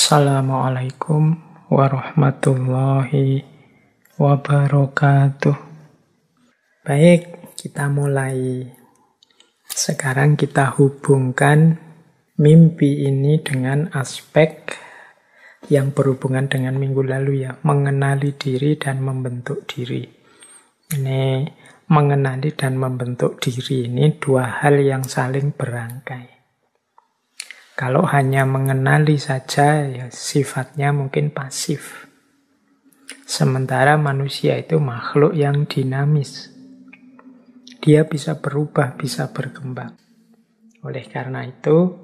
Assalamualaikum warahmatullahi wabarakatuh. Baik, kita mulai. Sekarang kita hubungkan mimpi ini dengan aspek yang berhubungan dengan minggu lalu ya. Mengenali diri dan membentuk diri. Ini mengenali dan membentuk diri ini dua hal yang saling berangkai. Kalau hanya mengenali saja, ya sifatnya mungkin pasif. Sementara manusia itu makhluk yang dinamis. Dia bisa berubah, bisa berkembang. Oleh karena itu,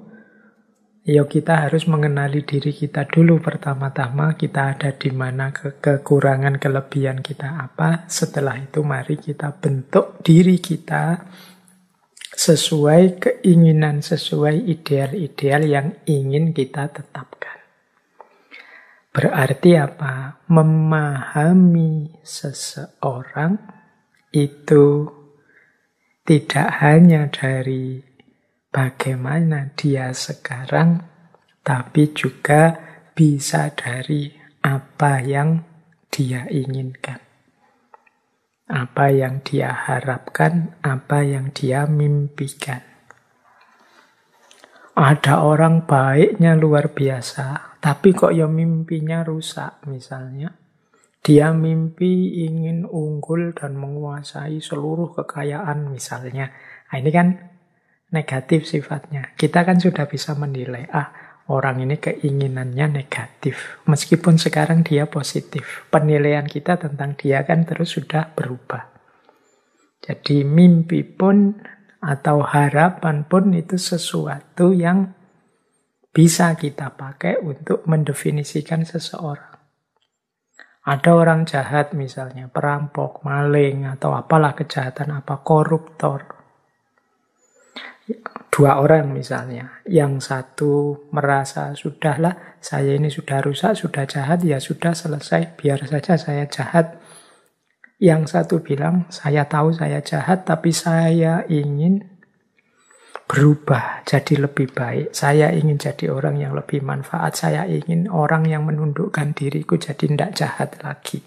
ya kita harus mengenali diri kita dulu pertama-tama. Kita ada di mana, kekurangan, kelebihan kita apa. Setelah itu mari kita bentuk diri kita sesuai keinginan, sesuai ideal-ideal yang ingin kita tetapkan. Berarti apa? Memahami seseorang itu tidak hanya dari bagaimana dia sekarang, tapi juga bisa dari apa yang dia inginkan. Apa yang dia harapkan, apa yang dia mimpikan. Ada orang baiknya luar biasa, tapi kok ya mimpinya rusak misalnya. Dia mimpi ingin unggul dan menguasai seluruh kekayaan misalnya. Nah, ini kan negatif sifatnya. Kita kan sudah bisa menilai, orang ini keinginannya negatif. Meskipun sekarang dia positif. Penilaian kita tentang dia kan terus sudah berubah. Jadi mimpi pun atau harapan pun itu sesuatu yang bisa kita pakai untuk mendefinisikan seseorang. Ada orang jahat misalnya, perampok, maling, atau apalah kejahatan apa, koruptor. Dua orang misalnya, yang satu merasa sudahlah, saya ini sudah rusak, sudah jahat, ya sudah selesai, biar saja saya jahat. Yang satu bilang, saya tahu saya jahat, tapi saya ingin berubah jadi lebih baik. Saya ingin jadi orang yang lebih manfaat, saya ingin orang yang menundukkan diriku jadi tidak jahat lagi.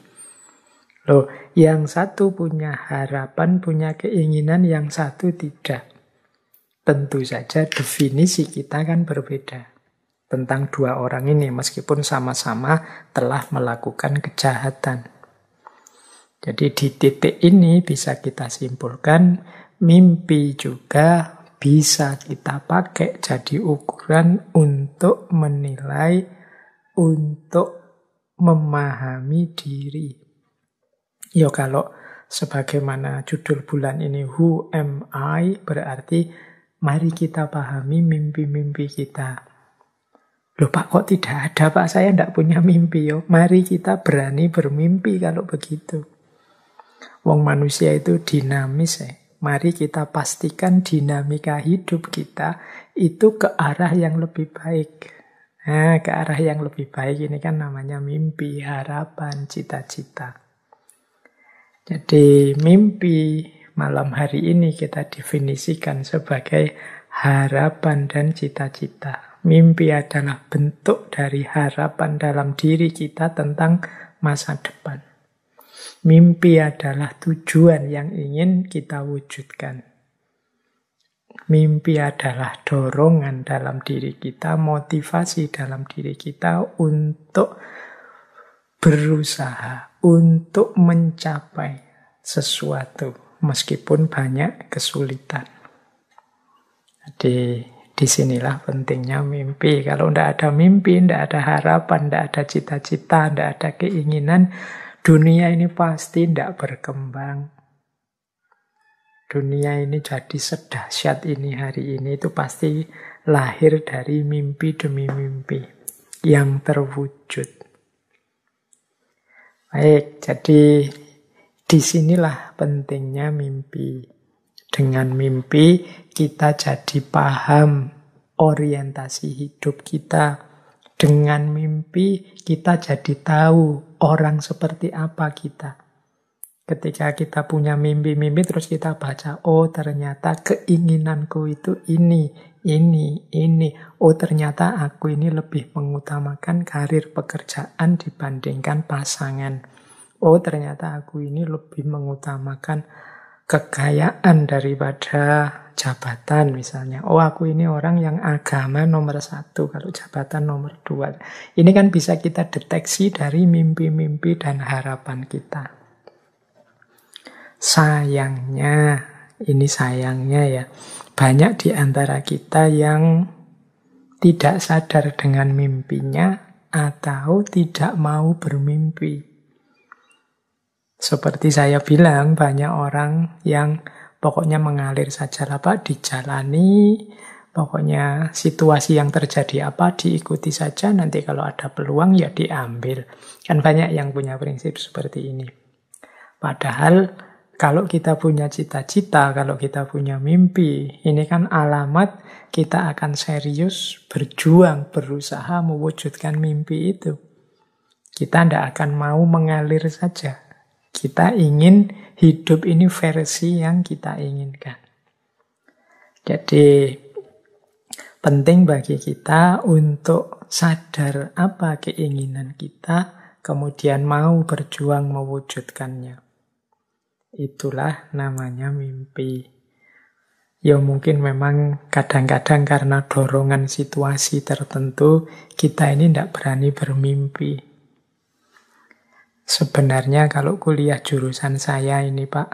Loh, yang satu punya harapan, punya keinginan, yang satu tidak. Tentu saja definisi kita kan berbeda tentang dua orang ini meskipun sama-sama telah melakukan kejahatan. Jadi di titik ini bisa kita simpulkan mimpi juga bisa kita pakai jadi ukuran untuk menilai, untuk memahami diri. Ya kalau sebagaimana judul bulan ini Who Am I, berarti mari kita pahami mimpi-mimpi kita. Loh Pak, kok tidak ada Pak? Saya tidak punya mimpi. Yo. Mari kita berani bermimpi kalau begitu. Wong manusia itu dinamis. Mari kita pastikan dinamika hidup kita itu ke arah yang lebih baik. Nah, ke arah yang lebih baik ini kan namanya mimpi, harapan, cita-cita. Jadi mimpi malam hari ini kita definisikan sebagai harapan dan cita-cita. Mimpi adalah bentuk dari harapan dalam diri kita tentang masa depan. Mimpi adalah tujuan yang ingin kita wujudkan. Mimpi adalah dorongan dalam diri kita, motivasi dalam diri kita untuk berusaha, untuk mencapai sesuatu. Meskipun banyak kesulitan. Jadi disinilah pentingnya mimpi. Kalau tidak ada mimpi, tidak ada harapan, tidak ada cita-cita, tidak ada keinginan, dunia ini pasti tidak berkembang. Dunia ini jadi sedahsyat ini hari ini itu pasti lahir dari mimpi demi mimpi yang terwujud. Baik, jadi disinilah pentingnya mimpi. Dengan mimpi kita jadi paham orientasi hidup kita. Dengan mimpi kita jadi tahu orang seperti apa kita. Ketika kita punya mimpi-mimpi terus kita baca, oh ternyata keinginanku itu ini, ini. Oh ternyata aku ini lebih mengutamakan karir pekerjaan dibandingkan pasangan. Oh ternyata aku ini lebih mengutamakan kekayaan daripada jabatan misalnya. Oh aku ini orang yang agama nomor 1, kalau jabatan nomor 2. Ini kan bisa kita deteksi dari mimpi-mimpi dan harapan kita. Sayangnya, ini sayangnya ya, banyak di antara kita yang tidak sadar dengan mimpinya atau tidak mau bermimpi. Seperti saya bilang, banyak orang yang pokoknya mengalir saja lah Pak, dijalani, pokoknya situasi yang terjadi apa diikuti saja, nanti kalau ada peluang ya diambil. Kan banyak yang punya prinsip seperti ini. Padahal kalau kita punya cita-cita, kalau kita punya mimpi, ini kan alamat kita akan serius berjuang, berusaha mewujudkan mimpi itu. Kita tidak akan mau mengalir saja. Kita ingin hidup ini versi yang kita inginkan. Jadi penting bagi kita untuk sadar apa keinginan kita, kemudian mau berjuang mewujudkannya. Itulah namanya mimpi. Ya mungkin memang kadang-kadang karena dorongan situasi tertentu, kita ini tidak berani bermimpi. Sebenarnya kalau kuliah jurusan saya ini Pak,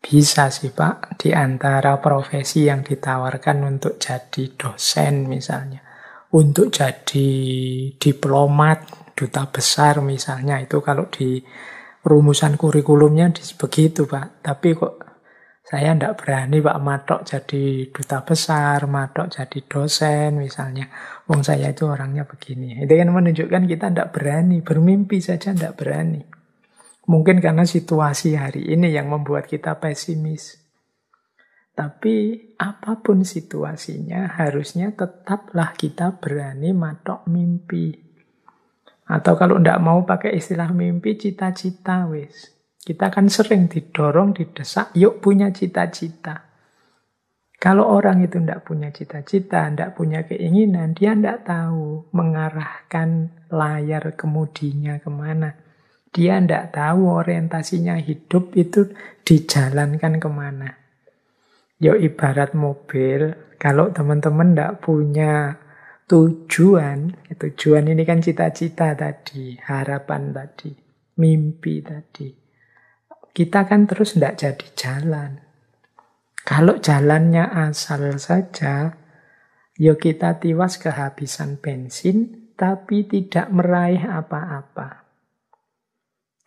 bisa sih Pak, di antara profesi yang ditawarkan untuk jadi dosen misalnya, untuk jadi diplomat, duta besar misalnya, itu kalau di rumusan kurikulumnya begitu Pak. Tapi kok saya tidak berani Pak matok jadi duta besar, matok jadi dosen misalnya. Wong saya itu orangnya begini. Itu kan menunjukkan kita tidak berani, bermimpi saja tidak berani. Mungkin karena situasi hari ini yang membuat kita pesimis. Tapi apapun situasinya, harusnya tetaplah kita berani matok mimpi. Atau kalau tidak mau pakai istilah mimpi, cita-cita wis. Kita kan sering didorong, didesak, yuk punya cita-cita. Kalau orang itu tidak punya cita-cita, tidak punya keinginan, dia tidak tahu mengarahkan layar kemudinya kemana. Dia tidak tahu orientasinya hidup itu dijalankan kemana. Yuk ibarat mobil, kalau teman-teman tidak punya tujuan ini kan cita-cita tadi, harapan tadi, mimpi tadi. Kita kan terus tidak jadi jalan. Kalau jalannya asal saja, ya kita tiwas kehabisan bensin, tapi tidak meraih apa-apa.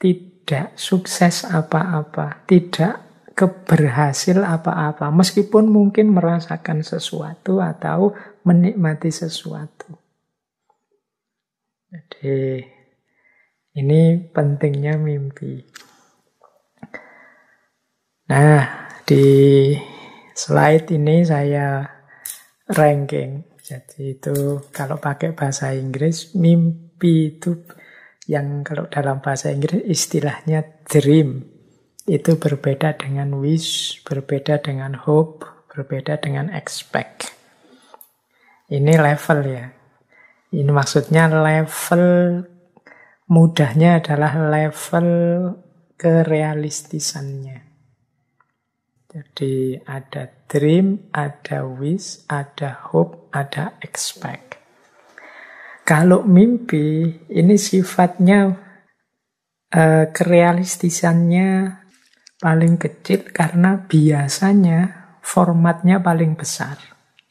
Tidak sukses apa-apa, tidak keberhasil apa-apa. Meskipun mungkin merasakan sesuatu atau menikmati sesuatu. Jadi, ini pentingnya mimpi. Nah, di slide ini saya ranking. Jadi itu kalau pakai bahasa Inggris, mimpi itu yang kalau dalam bahasa Inggris istilahnya dream. Itu berbeda dengan wish, berbeda dengan hope, berbeda dengan expect. Ini level ya. Ini maksudnya level mudahnya adalah level kerealistisannya. Jadi ada dream, ada wish, ada hope, ada expect. Kalau mimpi, ini sifatnya kerealistisannya paling kecil karena biasanya formatnya paling besar.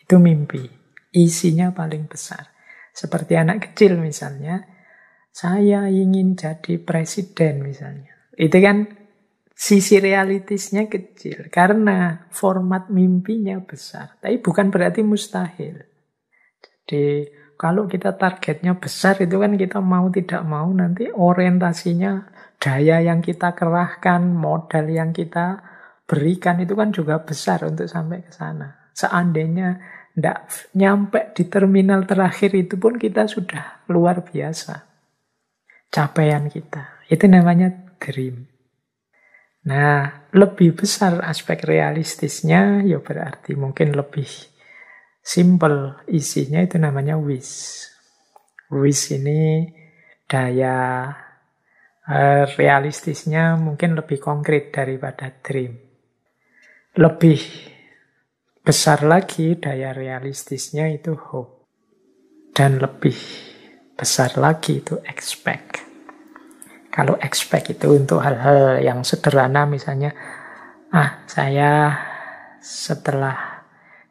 Itu mimpi, isinya paling besar. Seperti anak kecil misalnya, saya ingin jadi presiden misalnya. Itu kan sisi realitisnya kecil, karena format mimpinya besar. Tapi bukan berarti mustahil. Jadi kalau kita targetnya besar, itu kan kita mau tidak mau nanti orientasinya, daya yang kita kerahkan, modal yang kita berikan itu kan juga besar untuk sampai ke sana. Seandainya tidak nyampe di terminal terakhir itu pun kita sudah luar biasa. Capaian kita. Itu namanya dream. Nah, lebih besar aspek realistisnya, ya berarti mungkin lebih simple, isinya itu namanya wish. Wish ini daya realistisnya mungkin lebih konkret daripada dream. Lebih besar lagi daya realistisnya itu hope. Dan lebih besar lagi itu expect. Kalau expect itu untuk hal-hal yang sederhana, misalnya, saya setelah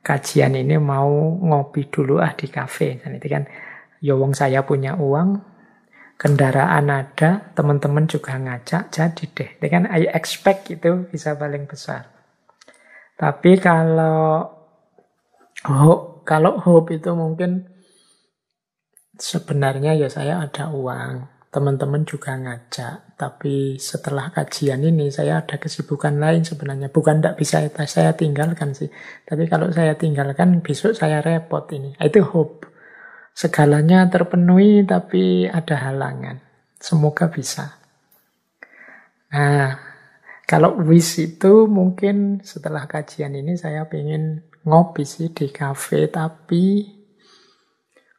kajian ini mau ngopi dulu di kafe. Dan itu kan, ya wong saya punya uang, kendaraan ada, teman-teman juga ngajak, jadi deh. Itu kan I expect itu bisa paling besar. Tapi kalau hope itu mungkin sebenarnya ya saya ada uang, teman-teman juga ngajak, tapi setelah kajian ini saya ada kesibukan lain sebenarnya. Bukan tidak bisa saya tinggalkan sih, tapi kalau saya tinggalkan besok saya repot ini. Itu hope. Segalanya terpenuhi tapi ada halangan. Semoga bisa. Nah, kalau wish itu mungkin setelah kajian ini saya pengen ngopi sih di kafe, tapi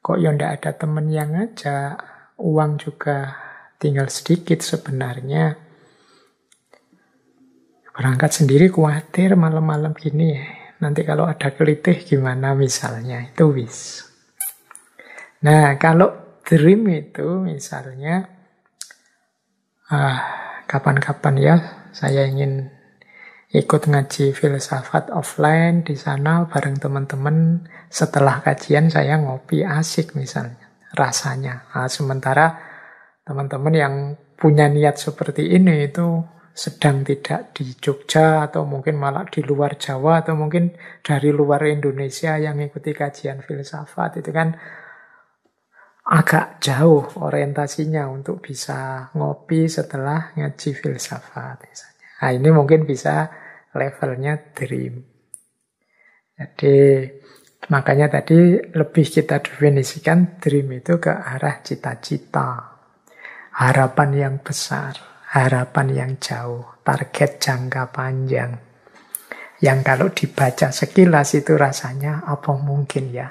kok ya ndak ada temen yang ngajak, uang juga tinggal sedikit sebenarnya. Berangkat sendiri khawatir malam-malam gini ya. Nanti kalau ada kelitih gimana misalnya, itu wish. Nah, kalau dream itu misalnya, kapan-kapan ya saya ingin ikut ngaji filsafat offline di sana bareng teman-teman. Setelah kajian saya ngopi asik misalnya, rasanya. Sementara teman-teman yang punya niat seperti ini itu sedang tidak di Jogja atau mungkin malah di luar Jawa atau mungkin dari luar Indonesia yang ikuti kajian filsafat. Itu kan agak jauh orientasinya untuk bisa ngopi setelah ngaji filsafat misalnya. Nah, ini mungkin bisa levelnya dream. Jadi makanya tadi lebih kita definisikan dream itu ke arah cita-cita, harapan yang besar, harapan yang jauh, target jangka panjang. Yang kalau dibaca sekilas itu rasanya apa mungkin ya.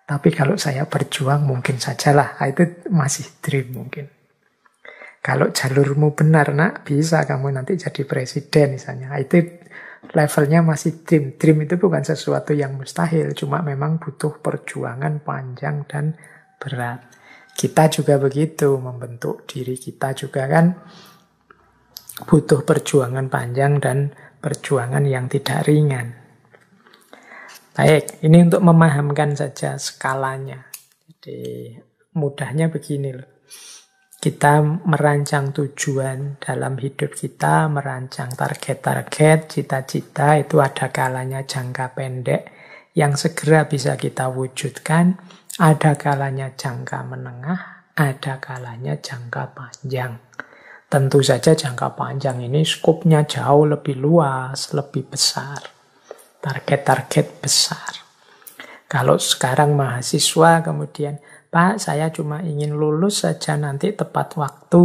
Tapi kalau saya berjuang mungkin sajalah. Itu masih dream mungkin. Kalau jalurmu benar nak, bisa kamu nanti jadi presiden misalnya. Itu levelnya masih dream. Dream itu bukan sesuatu yang mustahil. Cuma memang butuh perjuangan panjang dan berat. Kita juga begitu. Membentuk diri kita juga kan butuh perjuangan panjang dan perjuangan yang tidak ringan. Baik, ini untuk memahamkan saja skalanya. Jadi mudahnya begini loh. Kita merancang tujuan dalam hidup kita, merancang target-target, cita-cita, itu ada kalanya jangka pendek yang segera bisa kita wujudkan, ada kalanya jangka menengah, ada kalanya jangka panjang. Tentu saja jangka panjang ini skopnya jauh lebih luas, lebih besar. Target-target besar. Kalau sekarang mahasiswa kemudian, Pak, saya cuma ingin lulus saja nanti tepat waktu.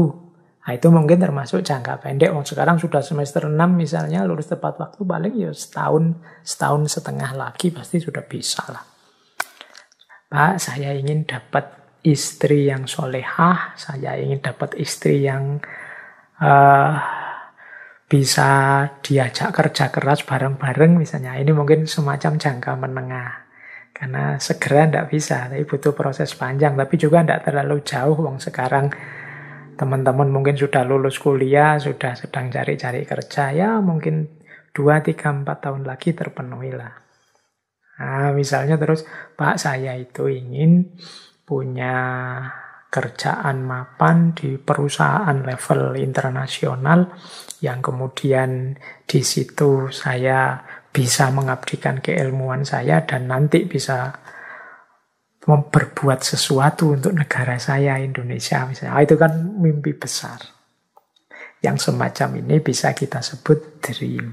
Nah, itu mungkin termasuk jangka pendek. Sekarang sudah semester 6 misalnya, lulus tepat waktu paling ya setahun setengah lagi pasti sudah bisa lah. Pak, saya ingin dapat istri yang solehah, saya ingin dapat istri yang bisa diajak kerja keras bareng-bareng misalnya. Ini mungkin semacam jangka menengah. Karena segera tidak bisa, tapi butuh proses panjang. Tapi juga tidak terlalu jauh. Wong sekarang teman-teman mungkin sudah lulus kuliah, sudah sedang cari-cari kerja. Ya mungkin 2, 3, 4 tahun lagi terpenuhi lah. Nah, misalnya terus, Pak saya itu ingin punya kerjaan mapan di perusahaan level internasional yang kemudian di situ saya bisa mengabdikan keilmuan saya dan nanti bisa berbuat sesuatu untuk negara saya Indonesia misalnya. Itu kan mimpi besar. Yang semacam ini bisa kita sebut dream.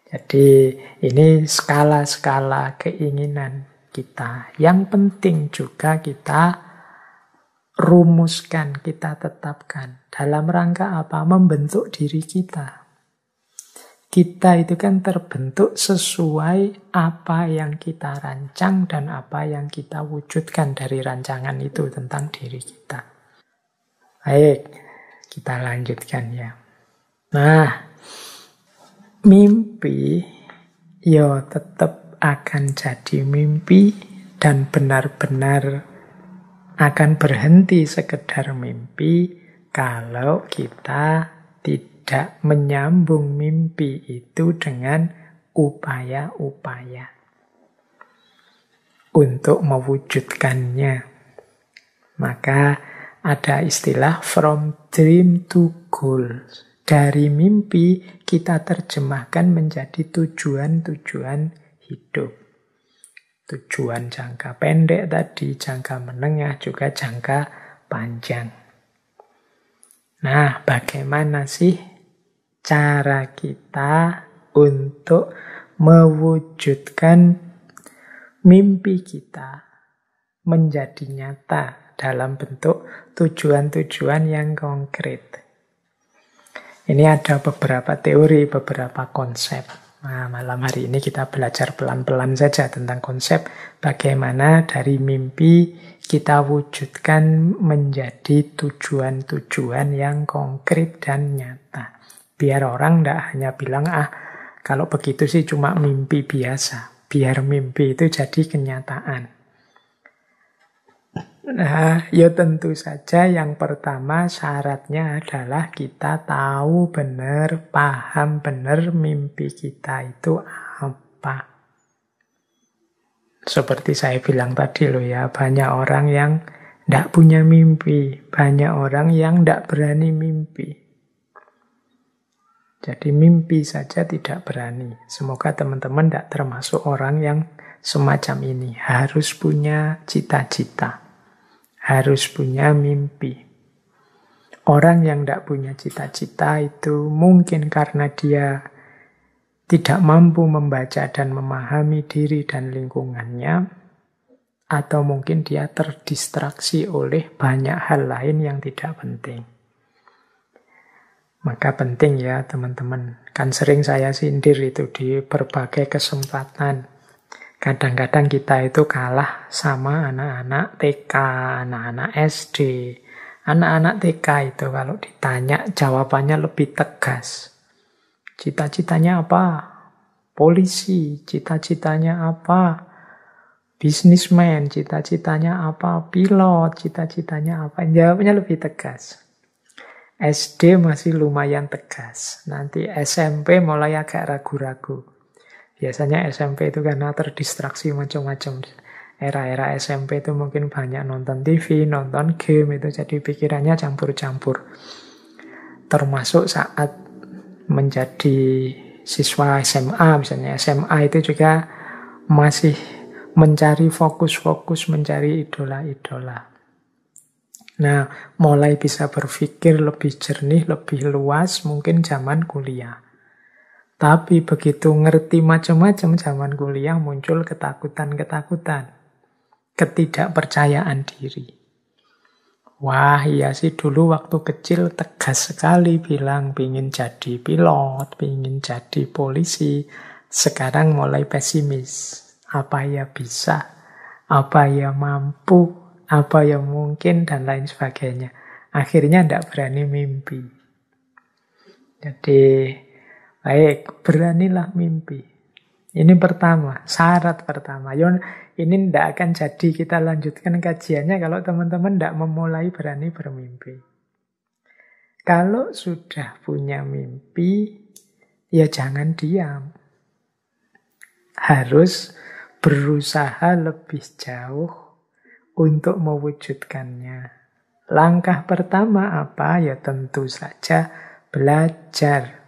Jadi ini skala-skala keinginan kita. Yang penting juga kita rumuskan, kita tetapkan. Dalam rangka apa? Membentuk diri kita. Kita itu kan terbentuk sesuai apa yang kita rancang dan apa yang kita wujudkan dari rancangan itu tentang diri kita. Baik, kita lanjutkan ya. Nah, mimpi ya tetap akan jadi mimpi dan benar-benar akan berhenti sekedar mimpi kalau kita tidak menyambung mimpi itu dengan upaya-upaya untuk mewujudkannya. Maka ada istilah from dream to goal. Dari mimpi kita terjemahkan menjadi tujuan-tujuan hidup. Tujuan jangka pendek tadi, jangka menengah, juga jangka panjang. Nah, bagaimana sih cara kita untuk mewujudkan mimpi kita menjadi nyata dalam bentuk tujuan-tujuan yang konkret? Ini ada beberapa teori, beberapa konsep. Nah, malam hari ini kita belajar pelan-pelan saja tentang konsep bagaimana dari mimpi kita wujudkan menjadi tujuan-tujuan yang konkret dan nyata. Biar orang tidak hanya bilang, kalau begitu sih cuma mimpi biasa. Biar mimpi itu jadi kenyataan. Nah, ya tentu saja yang pertama syaratnya adalah kita tahu benar, paham benar mimpi kita itu apa. Seperti saya bilang tadi loh ya, banyak orang yang tidak punya mimpi, banyak orang yang tidak berani mimpi. Jadi mimpi saja tidak berani. Semoga teman-teman tidak termasuk orang yang semacam ini. Harus punya cita-cita. Harus punya mimpi. Orang yang tidak punya cita-cita itu mungkin karena dia tidak mampu membaca dan memahami diri dan lingkungannya, atau mungkin dia terdistraksi oleh banyak hal lain yang tidak penting. Maka penting ya teman-teman, kan sering saya sindir itu di berbagai kesempatan. Kadang-kadang kita itu kalah sama anak-anak TK, anak-anak SD. Anak-anak TK itu kalau ditanya jawabannya lebih tegas. Cita-citanya apa? Polisi. Cita-citanya apa? Bisnismen. Cita-citanya apa? Pilot. Cita-citanya apa? Jawabnya lebih tegas. SD masih lumayan tegas. Nanti SMP mulai agak ragu-ragu. Biasanya SMP itu karena terdistraksi macam-macam. Era-era SMP itu mungkin banyak nonton TV, nonton game, itu jadi pikirannya campur-campur. Termasuk saat menjadi siswa SMA, misalnya SMA itu juga masih mencari fokus-fokus, mencari idola-idola. Nah, mulai bisa berpikir lebih jernih, lebih luas mungkin zaman kuliah. Tapi begitu ngerti macam-macam zaman kuliah muncul ketakutan-ketakutan. Ketidakpercayaan diri. Wah, iya sih dulu waktu kecil tegas sekali bilang pingin jadi pilot, pingin jadi polisi. Sekarang mulai pesimis. Apa ya bisa? Apa ya mampu? Apa ya mungkin? Dan lain sebagainya. Akhirnya tidak berani mimpi. Jadi baik, beranilah mimpi. Ini pertama, syarat pertama. Ini tidak akan jadi kita lanjutkan kajiannya kalau teman-teman tidak memulai berani bermimpi. Kalau sudah punya mimpi, ya jangan diam. Harus berusaha lebih jauh untuk mewujudkannya. Langkah pertama apa? Ya tentu saja belajar.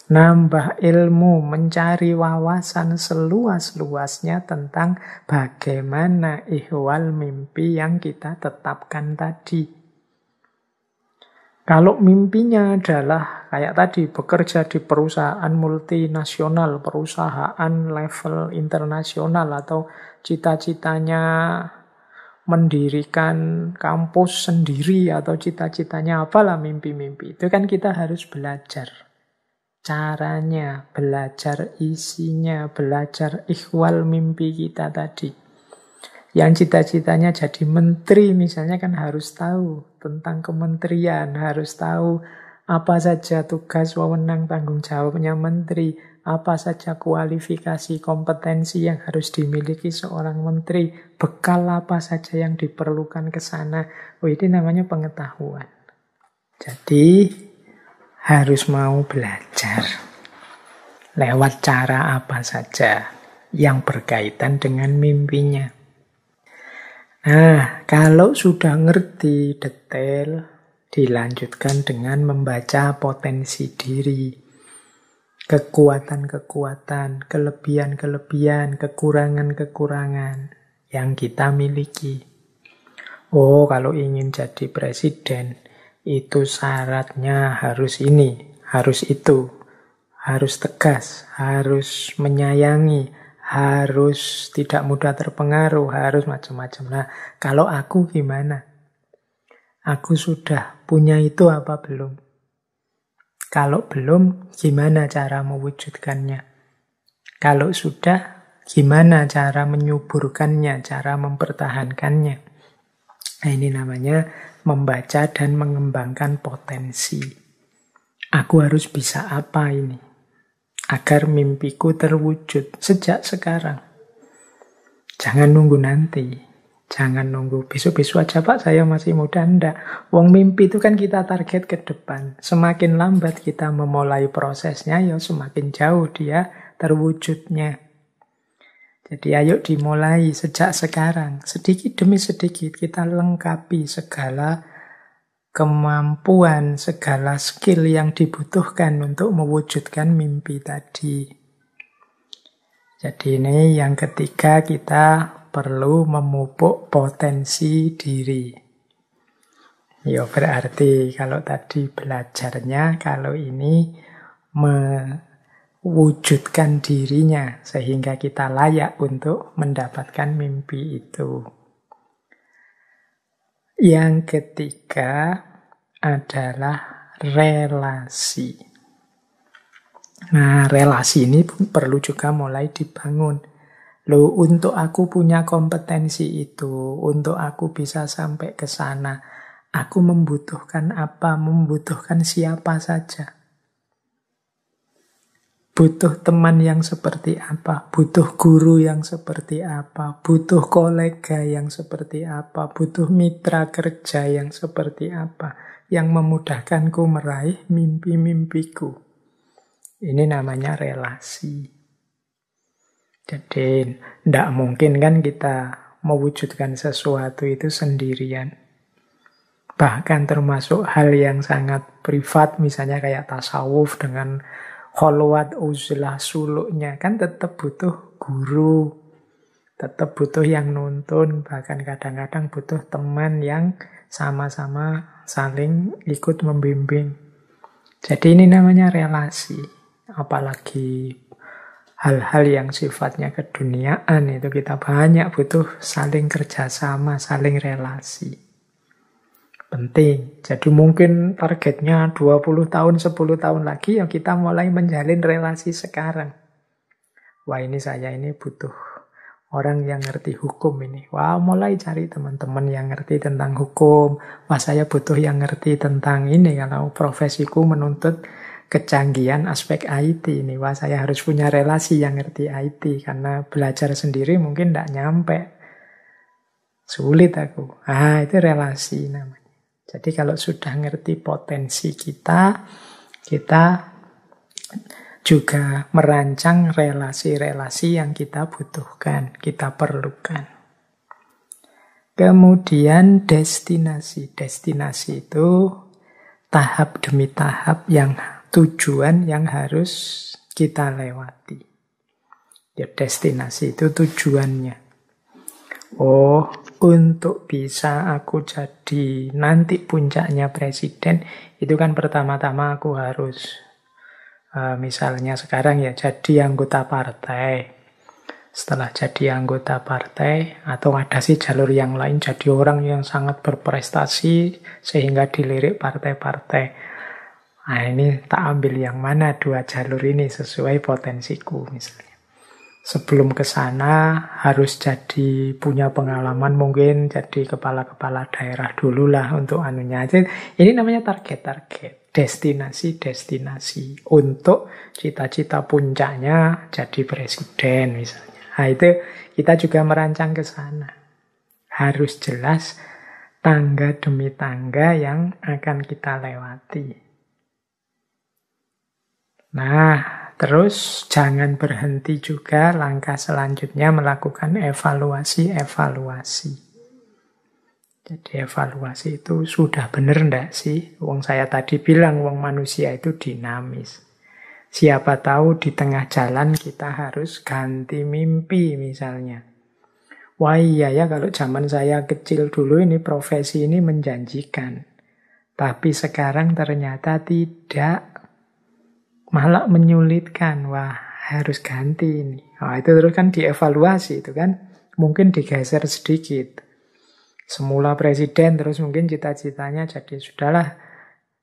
Nambah ilmu, mencari wawasan seluas-luasnya tentang bagaimana ihwal mimpi yang kita tetapkan tadi. Kalau mimpinya adalah kayak tadi, bekerja di perusahaan multinasional, perusahaan level internasional, atau cita-citanya mendirikan kampus sendiri, atau cita-citanya apalah mimpi-mimpi, itu kan kita harus belajar. caranya, belajar isinya, belajar ikhwal mimpi kita tadi. Yang cita-citanya jadi menteri misalnya kan harus tahu tentang kementerian, harus tahu apa saja tugas, wewenang, tanggung jawabnya menteri, apa saja kualifikasi, kompetensi yang harus dimiliki seorang menteri, bekal apa saja yang diperlukan ke sana. Oh, ini namanya pengetahuan. Jadi harus mau belajar lewat cara apa saja yang berkaitan dengan mimpinya. Nah, kalau sudah ngerti detail, dilanjutkan dengan membaca potensi diri. Kekuatan-kekuatan, kelebihan-kelebihan, kekurangan-kekurangan yang kita miliki. Oh, kalau ingin jadi presiden, itu syaratnya harus ini, harus itu. Harus tegas, harus menyayangi, harus tidak mudah terpengaruh, harus macam-macam. Nah, kalau aku gimana? Aku sudah punya itu apa belum? Kalau belum, gimana cara mewujudkannya? Kalau sudah, gimana cara menyuburkannya, cara mempertahankannya? Nah, ini namanya membaca dan mengembangkan potensi. Aku harus bisa apa ini? Agar mimpiku terwujud sejak sekarang. Jangan nunggu nanti. Jangan nunggu besok-besok aja Pak, saya masih muda. Ndak. Wong mimpi itu kan kita target ke depan. Semakin lambat kita memulai prosesnya, ya semakin jauh dia terwujudnya. Jadi ayo dimulai sejak sekarang. Sedikit demi sedikit kita lengkapi segala kemampuan, segala skill yang dibutuhkan untuk mewujudkan mimpi tadi. Jadi ini yang ketiga, kita perlu memupuk potensi diri. Ya berarti kalau tadi belajarnya, kalau ini mewujudkan dirinya sehingga kita layak untuk mendapatkan mimpi itu. Yang ketiga adalah relasi. Nah, relasi ini perlu juga mulai dibangun. Loh, untuk aku punya kompetensi itu, untuk aku bisa sampai ke sana, aku membutuhkan apa? Membutuhkan siapa saja? Butuh teman yang seperti apa? Butuh guru yang seperti apa? Butuh kolega yang seperti apa? Butuh mitra kerja yang seperti apa? Yang memudahkanku meraih mimpi-mimpiku. Ini namanya relasi. Jadi, tidak mungkin kan kita mewujudkan sesuatu itu sendirian. Bahkan termasuk hal yang sangat privat, misalnya kayak tasawuf dengan kholwat, uzlah, suluknya, kan tetap butuh guru, tetap butuh yang nuntun, bahkan kadang-kadang butuh teman yang sama-sama saling ikut membimbing. Jadi ini namanya relasi. Apalagi hal-hal yang sifatnya keduniaan itu kita banyak butuh saling kerjasama, saling relasi. Penting. Jadi mungkin targetnya 20 tahun, 10 tahun lagi, ya kita mulai menjalin relasi sekarang. Wah, ini saya ini butuh orang yang ngerti hukum ini. Wah, mulai cari teman-teman yang ngerti tentang hukum. Wah, saya butuh yang ngerti tentang ini. Kalau profesiku menuntut kecanggihan aspek IT ini. Wah, saya harus punya relasi yang ngerti IT. Karena belajar sendiri mungkin tidak nyampe. Sulit aku. Itu relasi namanya. Jadi kalau sudah ngerti potensi kita, kita juga merancang relasi-relasi yang kita butuhkan, kita perlukan. Kemudian destinasi. Destinasi itu tahap demi tahap yang tujuan yang harus kita lewati. Ya, destinasi itu tujuannya. Oh, untuk bisa aku jadi nanti puncaknya presiden, itu kan pertama-tama aku harus, misalnya sekarang ya jadi anggota partai. Setelah jadi anggota partai, atau ada sih jalur yang lain, jadi orang yang sangat berprestasi sehingga dilirik partai-partai. Nah, ini tak ambil yang mana dua jalur ini sesuai potensiku misalnya. Sebelum ke sana harus jadi punya pengalaman, mungkin jadi kepala-kepala daerah dulu lah untuk anunya aja. Ini namanya target-target, destinasi-destinasi untuk cita-cita puncaknya jadi presiden misalnya. Nah, itu kita juga merancang ke sana. Harus jelas tangga demi tangga yang akan kita lewati. Nah, terus jangan berhenti juga, langkah selanjutnya melakukan evaluasi-evaluasi. Jadi evaluasi itu sudah benar enggak sih? Wong saya tadi bilang wong manusia itu dinamis. Siapa tahu di tengah jalan kita harus ganti mimpi misalnya. Wah iya ya, kalau zaman saya kecil dulu ini profesi ini menjanjikan. Tapi sekarang ternyata tidak. Malah menyulitkan. Wah, harus ganti ini. Nah, itu terus kan dievaluasi itu kan. Mungkin digeser sedikit. Semula presiden, terus mungkin cita-citanya jadi sudahlah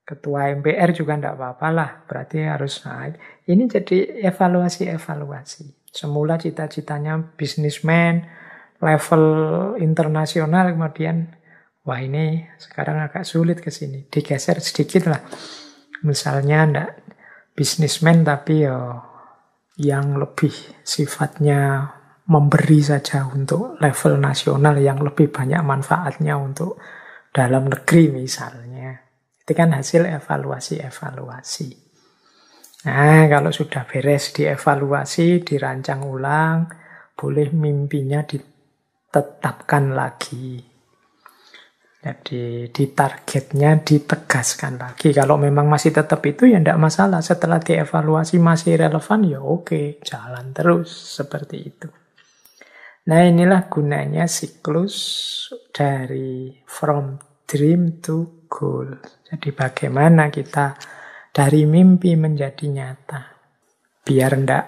ketua MPR juga enggak apa-apa lah. Berarti harus naik. Ini jadi evaluasi-evaluasi. Semula cita-citanya bisnismen, level internasional, kemudian wah ini sekarang agak sulit ke sini. Digeser sedikit lah. Misalnya enggak bisnismen tapi ya yang lebih sifatnya memberi saja untuk level nasional yang lebih banyak manfaatnya untuk dalam negeri misalnya. Itu kan hasil evaluasi-evaluasi. Nah, kalau sudah beres dievaluasi, dirancang ulang, boleh mimpinya ditetapkan lagi. Jadi di targetnya ditegaskan lagi. Kalau memang masih tetap itu ya tidak masalah. Setelah dievaluasi masih relevan ya oke, jalan terus seperti itu. Nah inilah gunanya siklus dari from dream to goal. Jadi bagaimana kita dari mimpi menjadi nyata. Biar ndak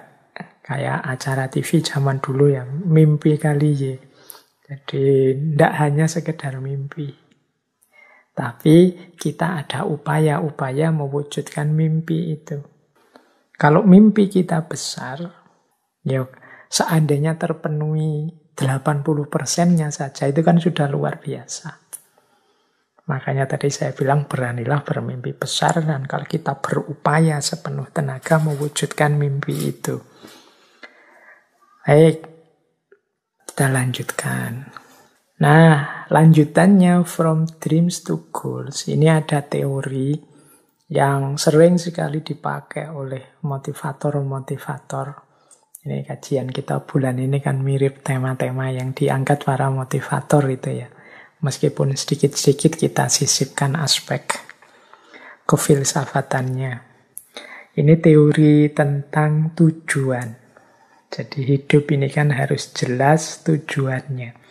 kayak acara TV zaman dulu ya, mimpi kali ya. Jadi ndak hanya sekedar mimpi. Tapi kita ada upaya-upaya mewujudkan mimpi itu. Kalau mimpi kita besar, ya seandainya terpenuhi 80%-nya saja, itu kan sudah luar biasa. Makanya tadi saya bilang beranilah bermimpi besar, dan kalau kita berupaya sepenuh tenaga mewujudkan mimpi itu. Baik, kita lanjutkan. Nah, lanjutannya from dreams to goals. Ini ada teori yang sering sekali dipakai oleh motivator-motivator. Ini kajian kita bulan ini kan mirip tema-tema yang diangkat para motivator itu ya. Meskipun sedikit-sedikit kita sisipkan aspek kefilsafatannya. Ini teori tentang tujuan. Jadi hidup ini kan harus jelas tujuannya.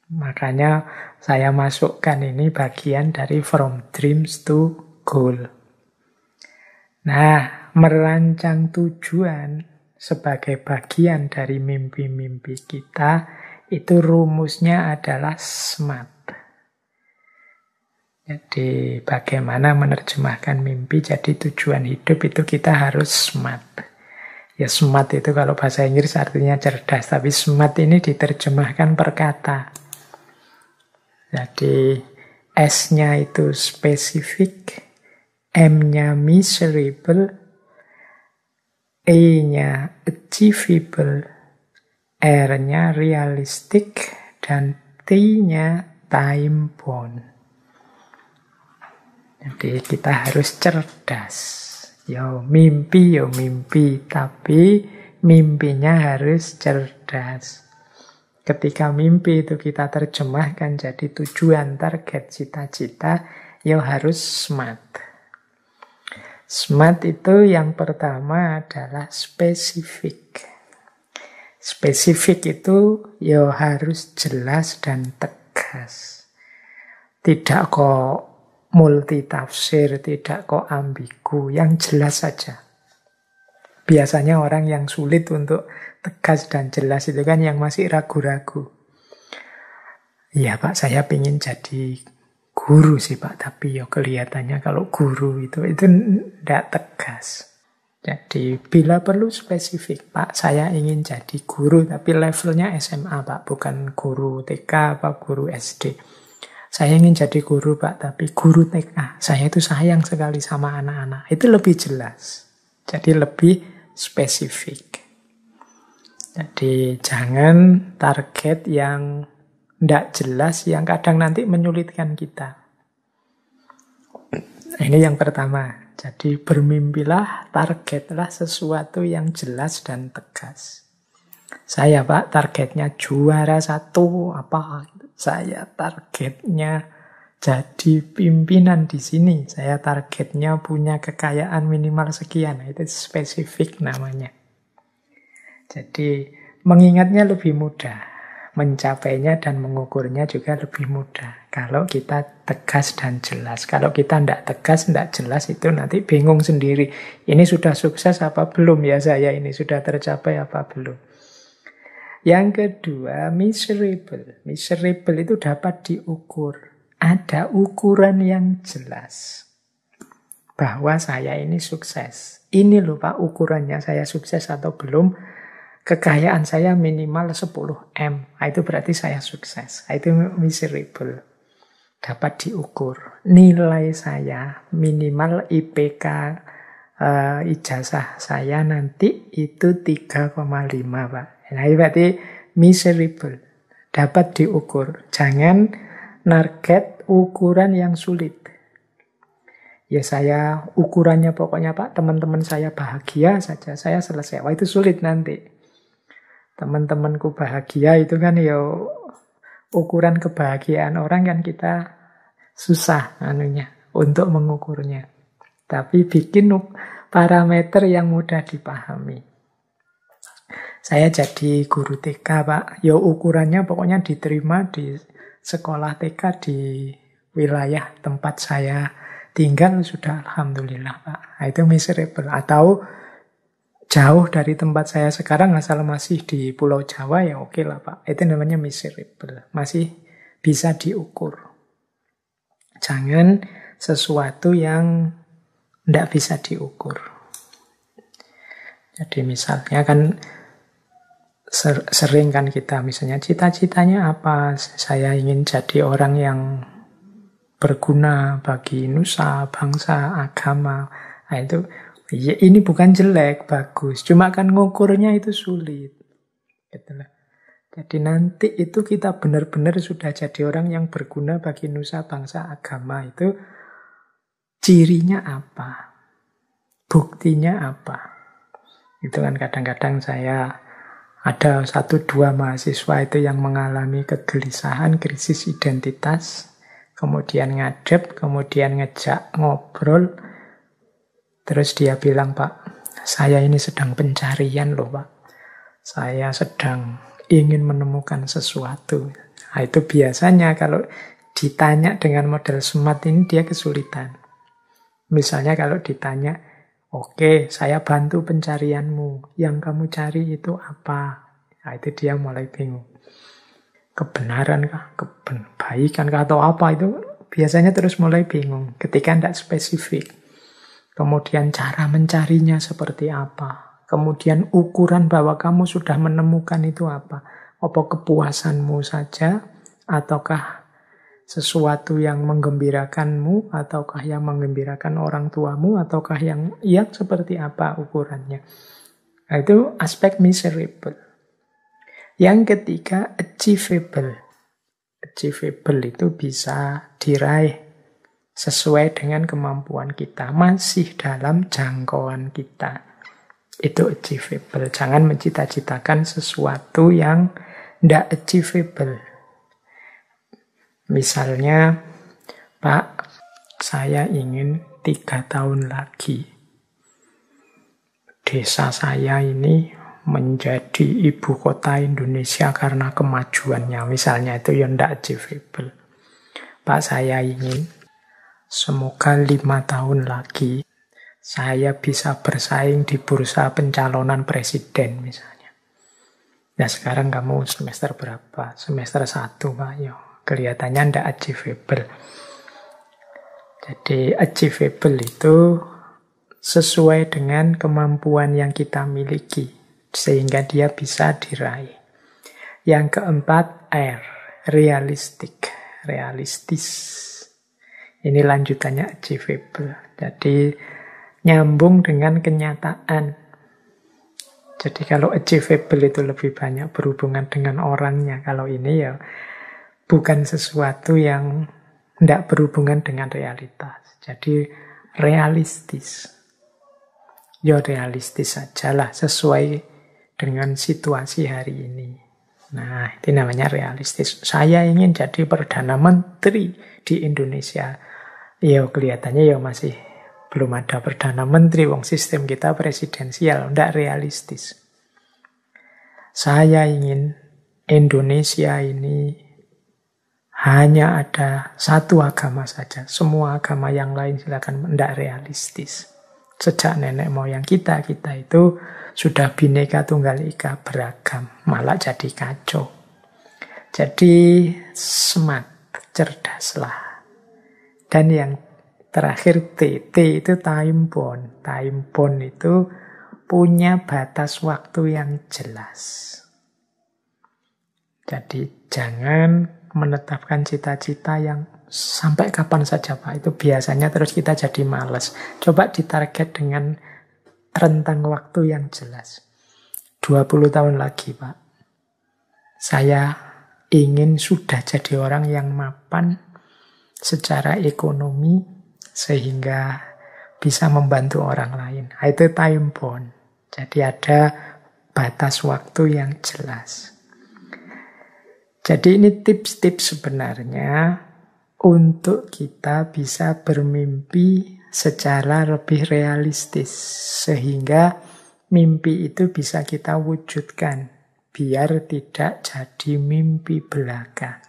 Makanya saya masukkan ini bagian dari from dreams to goal. Nah, merancang tujuan sebagai bagian dari mimpi-mimpi kita, itu rumusnya adalah SMART. Jadi bagaimana menerjemahkan mimpi jadi tujuan hidup itu kita harus SMART. Ya smart itu kalau bahasa Inggris artinya cerdas, tapi smart ini diterjemahkan per kata. Jadi S-nya itu spesifik, M-nya measurable, E-nya achievable, R-nya realistic, dan T-nya time bound. Jadi kita harus cerdas. Yo mimpi, tapi mimpinya harus cerdas. Ketika mimpi itu kita terjemahkan jadi tujuan, target, cita-cita, ya harus smart. Smart itu yang pertama adalah spesifik. Spesifik itu ya harus jelas dan tegas. Tidak kok multitafsir, tidak kok ambigu, yang jelas saja. Biasanya orang yang sulit untuk tegas dan jelas itu kan yang masih ragu-ragu. Iya Pak, saya ingin jadi guru sih Pak, tapi ya kelihatannya kalau guru itu tidak tegas. Jadi bila perlu spesifik, Pak, saya ingin jadi guru, tapi levelnya SMA Pak, bukan guru TK apa guru SD. Saya ingin jadi guru Pak, tapi guru TK. Saya itu sayang sekali sama anak-anak. Itu lebih jelas. Jadi lebih spesifik. Jadi jangan target yang tidak jelas, yang kadang nanti menyulitkan kita. Ini yang pertama. Jadi bermimpilah, targetlah sesuatu yang jelas dan tegas. Saya Pak, targetnya juara 1 apa? Saya targetnya jadi pimpinan di sini. Saya targetnya punya kekayaan minimal sekian. Itu spesifik namanya. Jadi mengingatnya lebih mudah, mencapainya dan mengukurnya juga lebih mudah. Kalau kita tegas dan jelas. Kalau kita tidak tegas, tidak jelas, itu nanti bingung sendiri. Ini sudah sukses apa belum ya saya? Ini sudah tercapai apa belum? Yang kedua, miserable. Miserable itu dapat diukur. Ada ukuran yang jelas. Bahwa saya ini sukses. Ini loh Pak ukurannya, saya sukses atau belum. Kekayaan saya minimal 10M. Itu berarti saya sukses. Itu miserable. Dapat diukur. Nilai saya minimal IPK ijazah saya nanti itu 3,5 Pak. Nah ini berarti miserable. Dapat diukur. Jangan target ukuran yang sulit. Ya saya ukurannya pokoknya Pak, teman-teman saya bahagia saja, saya selesai. Wah itu sulit nanti. Teman-temanku bahagia itu kan ya ukuran kebahagiaan orang kan kita susah anunya untuk mengukurnya. Tapi bikin parameter yang mudah dipahami. Saya jadi guru TK Pak, ya ukurannya pokoknya diterima di sekolah TK di wilayah tempat saya tinggal sudah alhamdulillah Pak. Itu miserable. Atau jauh dari tempat saya sekarang asal masih di Pulau Jawa ya oke lah Pak. Itu namanya miserable. Masih bisa diukur. Jangan sesuatu yang tidak bisa diukur. Jadi misalnya kan sering kan kita misalnya cita-citanya apa? Saya ingin jadi orang yang berguna bagi nusa, bangsa, agama. Nah, itu ya, ini bukan jelek, bagus. Cuma kan ngukurnya itu sulit. Gitu lah. Jadi nanti itu kita benar-benar sudah jadi orang yang berguna bagi nusa, bangsa, agama. Itu cirinya apa? Buktinya apa? Itu kan kadang-kadang saya ada 1-2 mahasiswa itu yang mengalami kegelisahan, krisis identitas. Kemudian ngadep, kemudian ngejak ngobrol. Terus dia bilang, Pak, saya ini sedang pencarian loh Pak. Saya sedang ingin menemukan sesuatu. Nah, itu biasanya kalau ditanya dengan model SMART ini dia kesulitan. Misalnya kalau ditanya, oke, saya bantu pencarianmu. Yang kamu cari itu apa? Nah, itu dia mulai bingung. Kebenaran kah? Kebaikan kah? Atau apa? Itu biasanya terus mulai bingung ketika tidak spesifik. Kemudian cara mencarinya seperti apa? Kemudian ukuran bahwa kamu sudah menemukan itu apa? Apa kepuasanmu saja? Ataukah sesuatu yang menggembirakanmu? Ataukah yang menggembirakan orang tuamu? Ataukah yang seperti apa ukurannya? Nah, itu aspek miserable. Yang ketiga, achievable. Achievable itu bisa diraih sesuai dengan kemampuan kita. Masih dalam jangkauan kita. Itu achievable. Jangan mencita-citakan sesuatu yang tidak achievable. Misalnya, Pak, saya ingin 3 tahun lagi desa saya ini menjadi ibu kota Indonesia karena kemajuannya. Misalnya itu yang tidak achievable. Pak, saya ingin semoga 5 tahun lagi saya bisa bersaing di bursa pencalonan presiden misalnya. Nah sekarang kamu semester berapa? Semester 1 Pak. Yo, kelihatannya tidak achievable. Jadi achievable itu sesuai dengan kemampuan yang kita miliki, sehingga dia bisa diraih. Yang keempat, R, realistic, realistis. Ini lanjutannya achievable. Jadi nyambung dengan kenyataan. Jadi kalau achievable itu lebih banyak berhubungan dengan orangnya. Kalau ini ya bukan sesuatu yang tidak berhubungan dengan realitas. Jadi realistis. Ya realistis sajalah sesuai dengan situasi hari ini. Nah, itu namanya realistis. Saya ingin jadi Perdana Menteri di Indonesia. Ya kelihatannya ya masih belum ada Perdana Menteri. Wong sistem kita presidensial, tidak realistis. Saya ingin Indonesia ini hanya ada satu agama saja. Semua agama yang lain silakan, tidak realistis. Sejak nenek moyang kita itu sudah Bhinneka Tunggal Ika, beragam. Malah jadi kacau. Jadi smart, cerdaslah. Dan yang terakhir T itu time bound. Time bound itu punya batas waktu yang jelas. Jadi jangan menetapkan cita-cita yang sampai kapan saja Pak. Itu biasanya terus kita jadi malas. Coba ditarget dengan rentang waktu yang jelas. 20 tahun lagi Pak. Saya ingin sudah jadi orang yang mapan secara ekonomi sehingga bisa membantu orang lain. Itu time bound. Jadi ada batas waktu yang jelas. Jadi ini tips-tips sebenarnya untuk kita bisa bermimpi secara lebih realistis. Sehingga mimpi itu bisa kita wujudkan. Biar tidak jadi mimpi belaka.